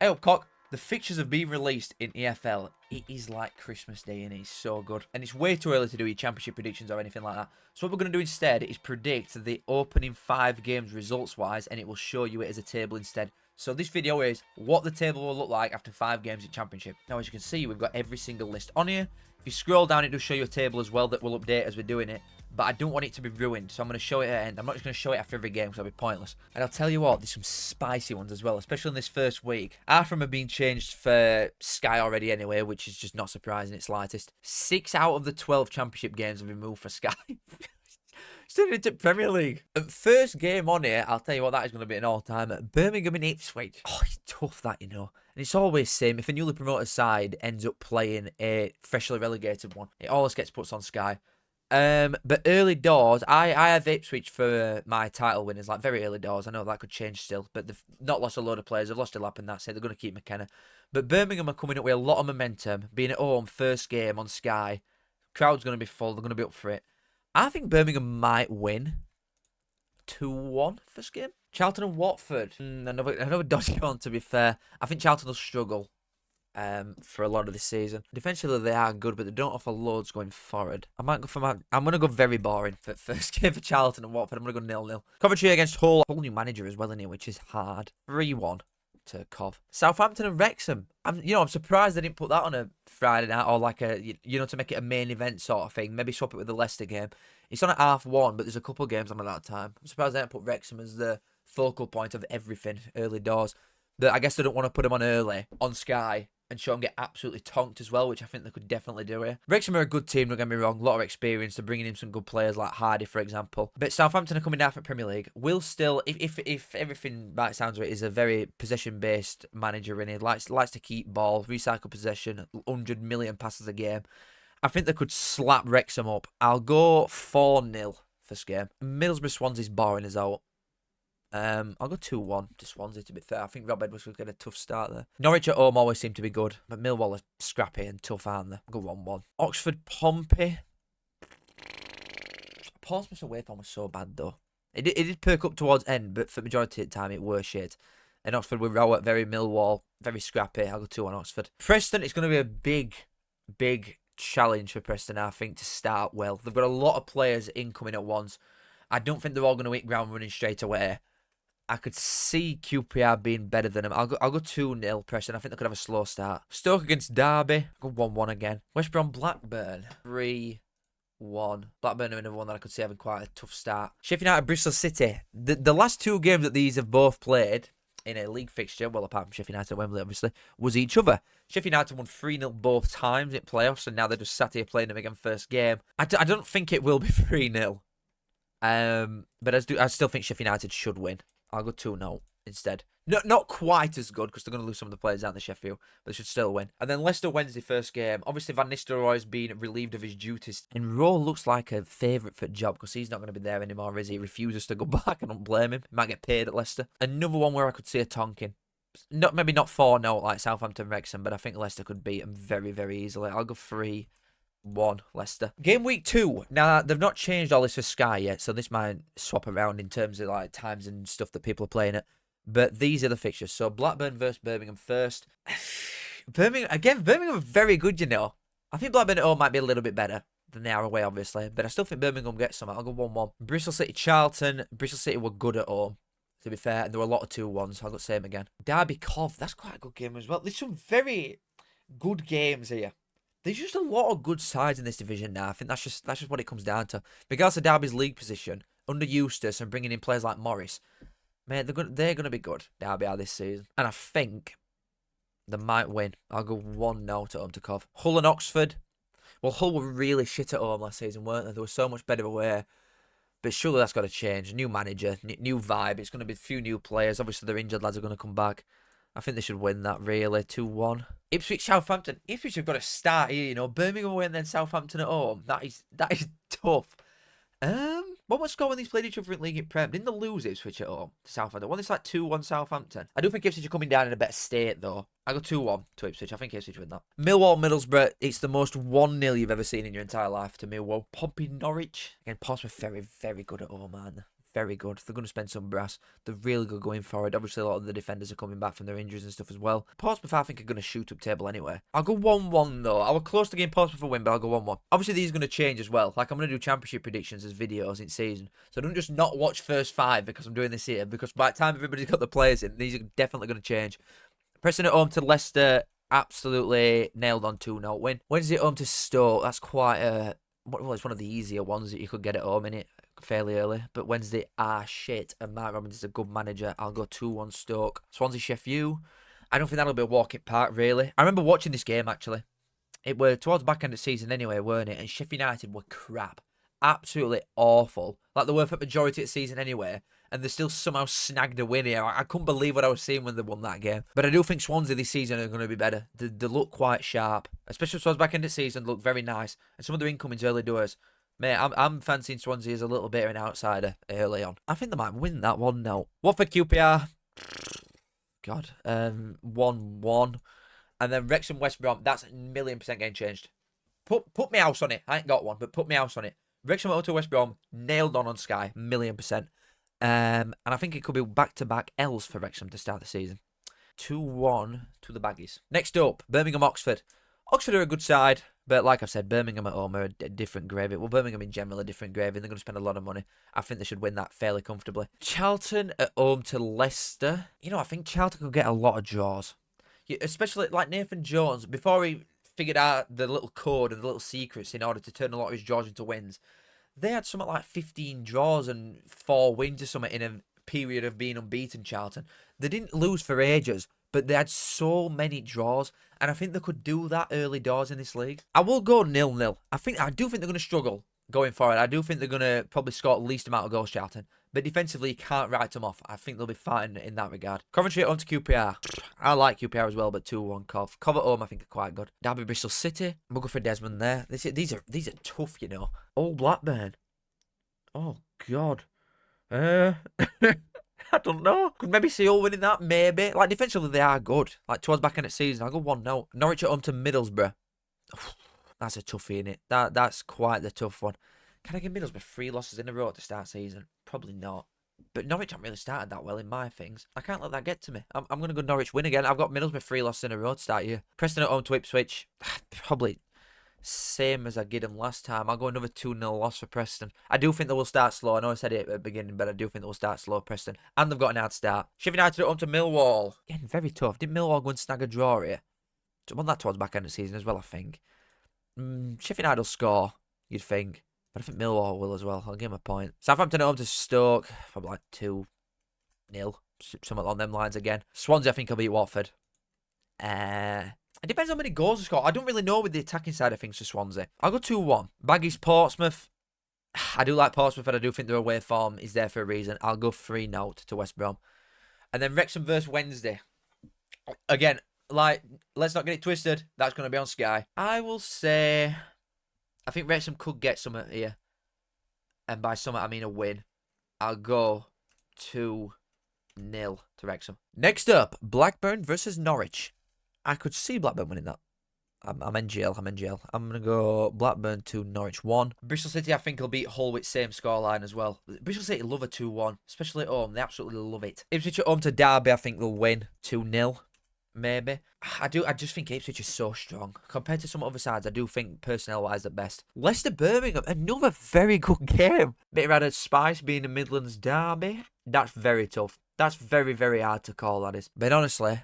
Eyup Cock, the fixtures have been released in EFL. It is like Christmas Day and it's so good. And it's way too early to do your championship predictions or anything like that. So what we're going to do instead is predict the opening 5 games results-wise, and it will show you it as a table instead. So this video is what the table will look like after 5 games in championship. Now, as you can see, we've got every single list on here. If you scroll down, it does show you a table as well that will update as we're doing it. But I don't want it to be ruined, so I'm going to show it at the end. I'm not just going to show it after every game because that'll be pointless. And I'll tell you what, there's some spicy ones as well, especially in this first week. Half of them have been changed for Sky already anyway, which is just not surprising, it's slightest. 6 out of the 12 championship games have been moved for Sky. Still into Premier League. First game on here, I'll tell you what, that is going to be an all-timer. Birmingham and Ipswich. Oh, it's tough that, you know. And it's always the same. If a newly promoted side ends up playing a freshly relegated one, it always gets put on Sky. But early doors, I have Ipswich for my title winners, like very early doors. I know that could change still, but they've not lost a load of players. They've lost a lap and that's it. They're going to keep McKenna. But Birmingham are coming up with a lot of momentum. Being at home, first game on Sky. Crowd's going to be full. They're going to be up for it. I think Birmingham might win 2-1 first game. Charlton and Watford. Another dodgy one, to be fair. I think Charlton will struggle for a lot of this season. Defensively, they are good, but they don't offer loads going forward. I'm going to go very boring for first game for Charlton and Watford. I'm going to go 0-0. Coventry against Hull. Whole new manager as well in here, which is hard. 3-1 to Cov. Southampton and Wrexham. I'm surprised they didn't put that on a Friday night or like a, to make it a main event sort of thing. Maybe swap it with the Leicester game. It's on at 1:30, but there's a couple of games on at that time. I'm surprised they didn't put Wrexham as the focal point of everything early doors. But I guess they don't want to put them on early on Sky and show them get absolutely tonked as well, which I think they could definitely do here. Wrexham are a good team, don't get me wrong. A lot of experience. They're bringing in some good players like Hardy, for example. But Southampton are coming down from Premier League. Will still, if everything by sounds of it, is a very possession-based manager in it. Likes to keep ball, recycle possession, 100 million passes a game. I think they could slap Wrexham up. I'll go 4-0 first game. Middlesbrough Swansea's boring as out. I'll go 2-1 to Swansea, to be fair. I think Rob Edwards will get a tough start there. Norwich at home always seem to be good, but Millwall are scrappy and tough, aren't they? I'll go 1-1. Oxford Pompey. Portsmouth's away form was so bad, though. It did perk up towards end, but for the majority of the time, it was shit. And Oxford were raw at very Millwall, very scrappy. I'll go 2-1 Oxford. Preston, it's going to be a big challenge for Preston, I think, to start well. They've got a lot of players incoming at once. I don't think they're all going to hit ground running straight away. I could see QPR being better than them. I'll go 2-0 Preston. I think they could have a slow start. Stoke against Derby. I'll go 1-1 again. West Brom Blackburn. 3-1. Blackburn are another one that I could see having quite a tough start. Sheffield United Bristol City. The last 2 games that these have both played in a league fixture, well, apart from Sheffield United at Wembley, obviously, was each other. Sheffield United won 3-0 both times in playoffs, and now they're just sat here playing them again first game. I don't think it will be 3-0. But I still think Sheffield United should win. I'll go 2-0 instead. Not quite as good because they're going to lose some of the players out in the Sheffield, but they should still win. And then Leicester Wednesday first game. Obviously, Van Nistelrooy's been relieved of his duties. And Rowe looks like a favourite for the job because he's not going to be there anymore, is he? He refuses to go back. I don't blame him. He might get paid at Leicester. Another one where I could see a tonking. Maybe not 4-0 like Southampton Wrexham, but I think Leicester could beat them very, very easily. I'll go 3-1 Leicester. Game week 2. Now, they've not changed all this for Sky yet, so this might swap around in terms of like times and stuff that people are playing it. But these are the fixtures. So Blackburn versus Birmingham first. Birmingham are very good, you know. I think Blackburn at home might be a little bit better than they are away, obviously. But I still think Birmingham gets some. I'll go 1-1. Bristol City Charlton. Bristol City were good at home, to be fair. And there were a lot of 2-1s. So I'll go same again. Derby Cov. That's quite a good game as well. There's some very good games here. There's just a lot of good sides in this division now. I think that's just what it comes down to. Regardless of Derby's league position, under Eustace and bringing in players like Morris, mate, they're going to be good, Derby are this season. And I think they might win. I'll go 1-0 to home to Cov. Hull and Oxford. Well, Hull were really shit at home last season, weren't they? They were so much better away. But surely that's got to change. New manager, new vibe. It's going to be a few new players. Obviously, their injured lads are going to come back. I think they should win that, really. 2-1. Ipswich, Southampton. Ipswich have got to start here, you know. Birmingham away and then Southampton at home. That is tough. What was score when these played each other in League in Prem? Didn't they lose Ipswich at home to Southampton? Wasn't this like 2-1 Southampton? I do think Ipswich are coming down in a better state, though. I go 2-1 to Ipswich. I think Ipswich win that. Millwall, Middlesbrough. It's the most 1-0 you've ever seen in your entire life to Millwall. Pompey, Norwich. Again, Portsmouth very, very good at home, man. very good. They're going to spend some brass. They're really good going forward. Obviously, a lot of the defenders are coming back from their injuries and stuff as well. Portsmouth, I think, are going to shoot up table anyway. I'll go 1-1 though. I was close to getting Portsmouth a win, but I'll go 1-1. Obviously, these are going to change as well. Like, I'm going to do championship predictions as videos in season. So don't just not watch first 5 because I'm doing this here. Because by the time everybody's got the players in, these are definitely going to change. Preston at home to Leicester. Absolutely nailed on 2-0 win. Wednesday at home to Stoke. That's quite a... Well, it's one of the easier ones that you could get at home, innit? Fairly early. But Wednesday, shit. And Mark Robbins is a good manager. I'll go 2-1 Stoke. Swansea Sheffield. I don't think that'll be a walk in park, really. I remember watching this game, actually. It were towards the back end of the season anyway, weren't it? And Sheffield United were crap. Absolutely awful. Like they were for the majority of the season anyway. And they still somehow snagged a win here. I couldn't believe what I was seeing when they won that game. But I do think Swansea this season are going to be better. They look quite sharp. Especially towards back end of the season, look very nice. And some of their incomings early doors. Mate, I'm fancying Swansea as a little bit of an outsider early on. I think they might win that 1-0. Watford QPR. God. 1-1. And then Wrexham West Brom. That's 1,000,000% getting changed. Put my house on it. I ain't got one, but put my house on it. Wrexham out to West Brom. Nailed on Sky. 1,000,000%. And I think it could be back-to-back L's for Wrexham to start the season. 2-1 to the Baggies. Next up, Birmingham Oxford. Oxford are a good side, but like I've said, Birmingham at home are a different gravy. Well, Birmingham in general are a different gravy, and they're going to spend a lot of money. I think they should win that fairly comfortably. Charlton at home to Leicester. You know, I think Charlton could get a lot of draws. Especially like Nathan Jones, before he figured out the little code and the little secrets in order to turn a lot of his draws into wins. They had something like 15 draws and 4 wins or something in a period of being unbeaten, Charlton. They didn't lose for ages, but they had so many draws, and I think they could do that early doors in this league. I will go 0-0. I do think they're going to struggle going forward. I do think they're going to probably score the least amount of goals, Charlton. But defensively, you can't write them off. I think they'll be fine in that regard. Coventry at home to QPR. I like QPR as well, but 2-1 Cov. Cov at home, I think, are quite good. Derby Bristol City. We'll go for Desmond there. These are tough, you know. Old Blackburn. Oh, God. I don't know. Could maybe see all winning that, maybe. Like, defensively, they are good. Like, towards back end of season, I'll go 1-0. Norwich at home to Middlesbrough. That's a toughie, innit? That's quite the tough one. Can I give Middlesbrough 3 losses in a row to start season? Probably not. But Norwich haven't really started that well in my things. I can't let that get to me. I'm going to go Norwich win again. I've got Middlesbrough 3 losses in a row to start here. Preston at home to Ipswich. Probably same as I did them last time. I'll go another 2-0 loss for Preston. I do think they will start slow. I know I said it at the beginning, but I do think they will start slow, Preston. And they've got an hard start. Sheffield United at home to Millwall. Again, very tough. Did Millwall go and snag a draw here? So won that towards back end of the season as well, I think. Sheffield United will score, you'd think. But I think Millwall will as well. I'll give him a point. Southampton at home to Stoke. Probably like 2-0. Something along them lines again. Swansea, I think, will beat Watford. It depends how many goals they score. I don't really know with the attacking side of things for Swansea. I'll go 2-1. Baggies Portsmouth. I do like Portsmouth, but I do think their away form is there for a reason. I'll go 3-0 to West Brom. And then Wrexham versus Wednesday. Again, like, let's not get it twisted. That's going to be on Sky. I will say... I think Wrexham could get something here. And by something, I mean a win. I'll go 2-0 to Wrexham. Next up, Blackburn versus Norwich. I could see Blackburn winning that. I'm in jail. I'm going to go Blackburn 2, Norwich 1. Bristol City, I think, will beat Hull with same scoreline as well. Bristol City love a 2-1, especially at home. They absolutely love it. Ipswich at home to Derby, I think they'll win 2-0. Maybe. I just think Ipswich is so strong. Compared to some other sides, I do think personnel-wise the best. Leicester Birmingham, another very good game. Bit of added spice being a Midlands derby. That's very tough. That's very, very hard to call, that is. But honestly,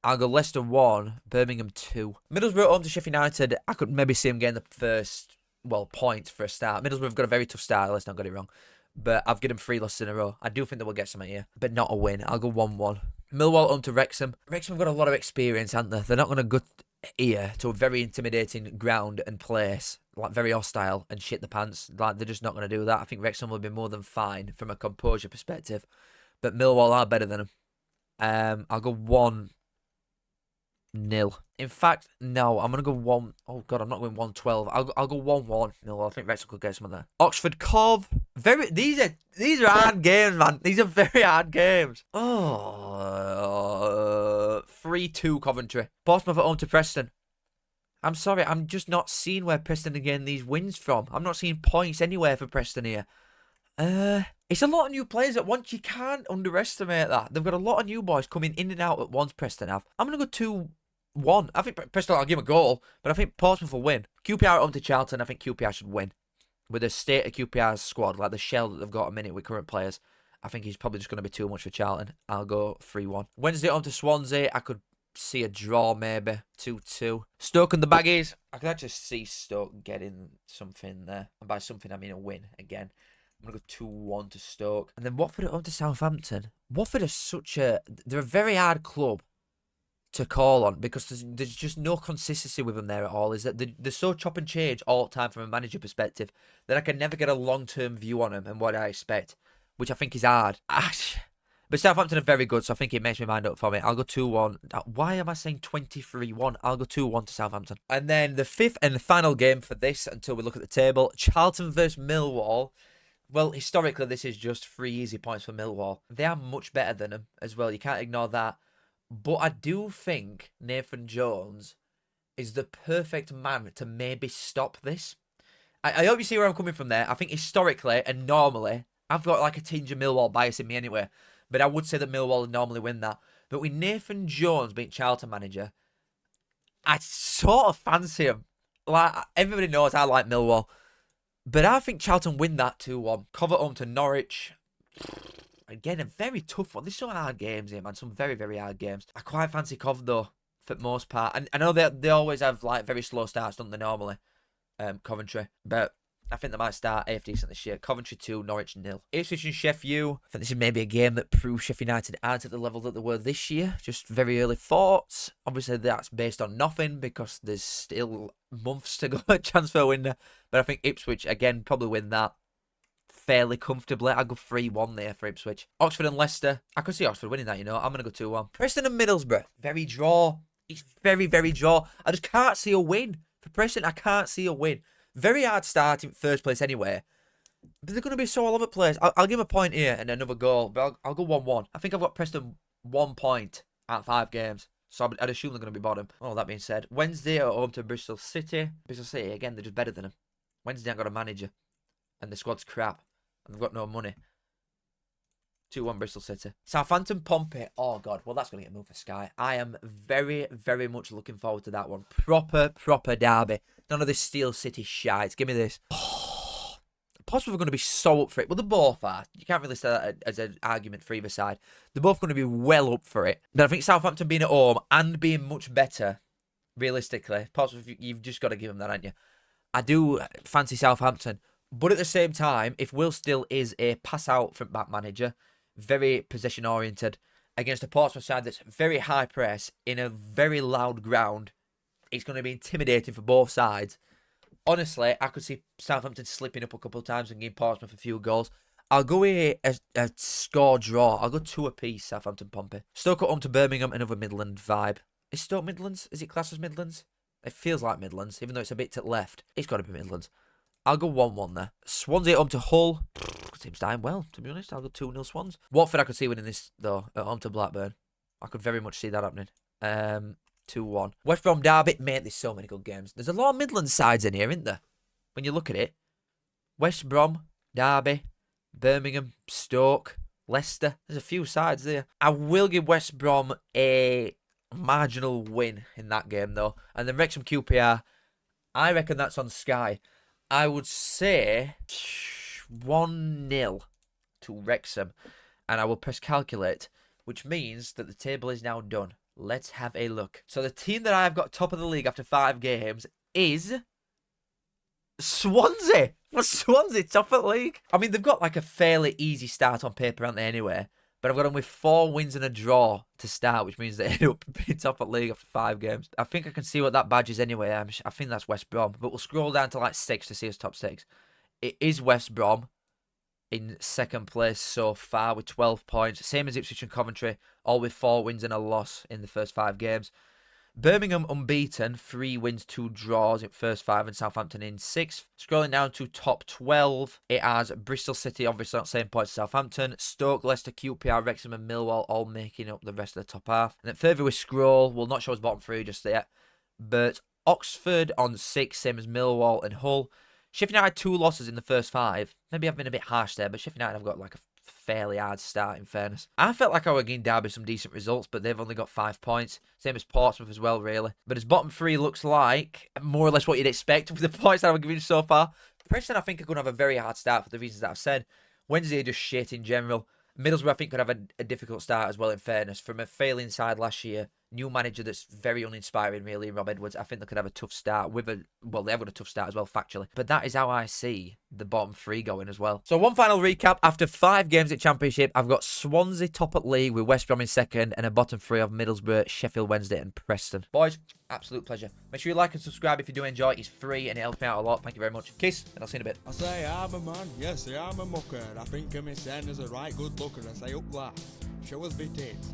I'll go Leicester 1, Birmingham 2. Middlesbrough at home to Sheffield United. I could maybe see them getting the first, point for a start. Middlesbrough have got a very tough start, let's not get it wrong. But I've given them 3 losses in a row. I do think they will get something here, but not a win. I'll go 1-1. Millwall home to Wrexham. Wrexham have got a lot of experience, haven't they? They're not going to go here to a very intimidating ground and place, like very hostile and shit the pants. Like, they're just not going to do that. I think Wrexham will be more than fine from a composure perspective. But Millwall are better than them. I'll go 1-0. In fact, no, I'm going to go 1... Oh, God, I'm not going 1-12. I'll go 1-1. No, I think Wrexham could get some of that. Oxford Cov. These are hard games, man. These are very hard games. 3-2 Coventry. Portsmouth at home to Preston. I'm sorry, I'm just not seeing where Preston are getting these wins from. I'm not seeing points anywhere for Preston here. It's a lot of new players at once. You can't underestimate that. They've got a lot of new boys coming in and out at once, Preston have. I'm going to go 2-1. I think Preston, I'll give him a goal, but I think Portsmouth will win. QPR at home to Charlton, I think QPR should win. With the state of QPR's squad, like the shell that they've got a minute with current players, I think he's probably just going to be too much for Charlton. I'll go 3-1. Wednesday on to Swansea. I could see a draw maybe. 2-2. Stoke and the Baggies. I could actually see Stoke getting something there. And by something, I mean a win again. I'm going to go 2-1 to Stoke. And then Watford at home to Southampton. Watford are they're a very hard club to call on because there's just no consistency with them there at all. Is that they're so chop and change all the time from a manager perspective that I can never get a long-term view on them and what I expect, which I think is hard. But Southampton are very good, so I think it makes my mind up for me. I'll go 2-1. Why am I saying 23-1? I'll go 2-1 to Southampton. And then the fifth and the final game for this until we look at the table, Charlton versus Millwall. Well, historically, this is just 3 easy points for Millwall. They are much better than them as well. You can't ignore that. But I do think Nathan Jones is the perfect man to maybe stop this. I hope you see where I'm coming from there. I think historically and normally, I've got like a tinge of Millwall bias in me anyway. But I would say that Millwall would normally win that. But with Nathan Jones being Charlton manager, I sort of fancy him. Like, everybody knows I like Millwall. But I think Charlton win that 2-1. Cover home to Norwich. Again, a very tough one. There's some hard games here, man. Some very, very hard games. I quite fancy Cov, though, for the most part. And I know they always have, like, very slow starts, don't they, normally? Coventry. But I think they might start half decent this year. Coventry 2, Norwich 0. Ipswich and Sheffield. I think this is maybe a game that proves Sheffield United aren't at the level that they were this year. Just very early thoughts. Obviously, that's based on nothing because there's still months to go at transfer window. But I think Ipswich, again, probably win that fairly comfortably. I'll go 3-1 there for Ipswich. Oxford and Leicester. I could see Oxford winning that, you know. I'm going to go 2-1. Preston and Middlesbrough. Very draw. It's very, very draw. I just can't see a win. For Preston, I can't see a win. Very hard start in first place anyway. But they're going to be so all over the place. I'll give them a point here and another goal. But I'll go 1-1. I think I've got Preston 1 point at 5 games. So I'd assume they're going to be bottom. Oh, that being said. Wednesday at home to Bristol City. Bristol City, again, they're just better than them. Wednesday, I've got a manager. And the squad's crap. And they've got no money. 2-1 Bristol City. Southampton, Pompey. Oh, God. Well, that's going to get moved for Sky. I am very, very much looking forward to that one. Proper derby. None of this Steel City shite. Give me this. Oh, Portsmouth are going to be so up for it. Well, they both are. You can't really say that as an argument for either side. They're both going to be well up for it. But I think Southampton being at home and being much better, realistically, Portsmouth, you've just got to give them that, haven't you? I do fancy Southampton. But at the same time, if Will Still is a pass-out front back manager, very possession-oriented, against a Portsmouth side that's very high press in a very loud ground, it's going to be intimidating for both sides. Honestly, I could see Southampton slipping up a couple of times and giving Portsmouth a few goals. I'll go here a score draw. I'll go 2 apiece, Southampton, Pompey. Stoke at home to Birmingham, another Midland vibe. Is Stoke Midlands? Is it classed as Midlands? It feels like Midlands, even though it's a bit to the left. It's got to be Midlands. I'll go 1-1 there. Swansea at home to Hull. Seems dying well, to be honest. I'll go 2-0 Swans. Watford, I could see winning this, though, at home to Blackburn. I could very much see that happening. 2-1. West Brom Derby. Mate, there's so many good games. There's a lot of Midland sides in here, isn't there? When you look at it. West Brom, Derby, Birmingham, Stoke, Leicester. There's a few sides there. I will give West Brom a marginal win in that game, though. And then Wrexham QPR, I reckon that's on Sky. I would say 1-0 to Wrexham. And I will press calculate, which means that the table is now done. Let's have a look. So the team that I've got top of the league after 5 games is Swansea. For Swansea, top of the league. I mean, they've got like a fairly easy start on paper, aren't they, anyway? But I've got them with 4 wins and a draw to start, which means they end up being top of the league after 5 games. I think I can see what that badge is anyway. I think that's West Brom. But we'll scroll down to like 6 to see us top 6. It is West Brom in second place so far with 12 points. Same as Ipswich and Coventry, all with 4 wins and a loss in the first 5 games. Birmingham unbeaten, 3 wins, 2 draws in first 5, and Southampton in 6th. Scrolling down to top 12, it has Bristol City, obviously not same points as Southampton, Stoke, Leicester, QPR, Wrexham and Millwall all making up the rest of the top half. And then further we scroll, will not show us bottom 3 just yet, but Oxford on 6, same as Millwall and Hull. Sheffield United had 2 losses in the first 5. Maybe I've been a bit harsh there, but Sheffield United have got like a fairly hard start in fairness. I felt like I were giving Derby some decent results, but they've only got 5 points. Same as Portsmouth as well, really. But as bottom 3 looks like, more or less what you'd expect with the points that I've given so far. Preston, I think, are going to have a very hard start for the reasons that I've said. Wednesday, just shit in general. Middlesbrough, I think, could have a difficult start as well, in fairness. From a failing side last year, new manager that's very uninspiring, really, Rob Edwards. I think they could have a tough start with well, they have got a tough start as well, factually. But that is how I see the bottom 3 going as well. So one final recap. After 5 games at Championship, I've got Swansea top at league with West Brom in second, and a bottom 3 of Middlesbrough, Sheffield Wednesday, and Preston. Boys, absolute pleasure. Make sure you like and subscribe if you do enjoy it. It's free and it helps me out a lot. Thank you very much. Kiss, and I'll see you in a bit. I say I'm a man, yes, I'm a mucker. I think of me saying as a right good looker. I say up that. Show us the tits.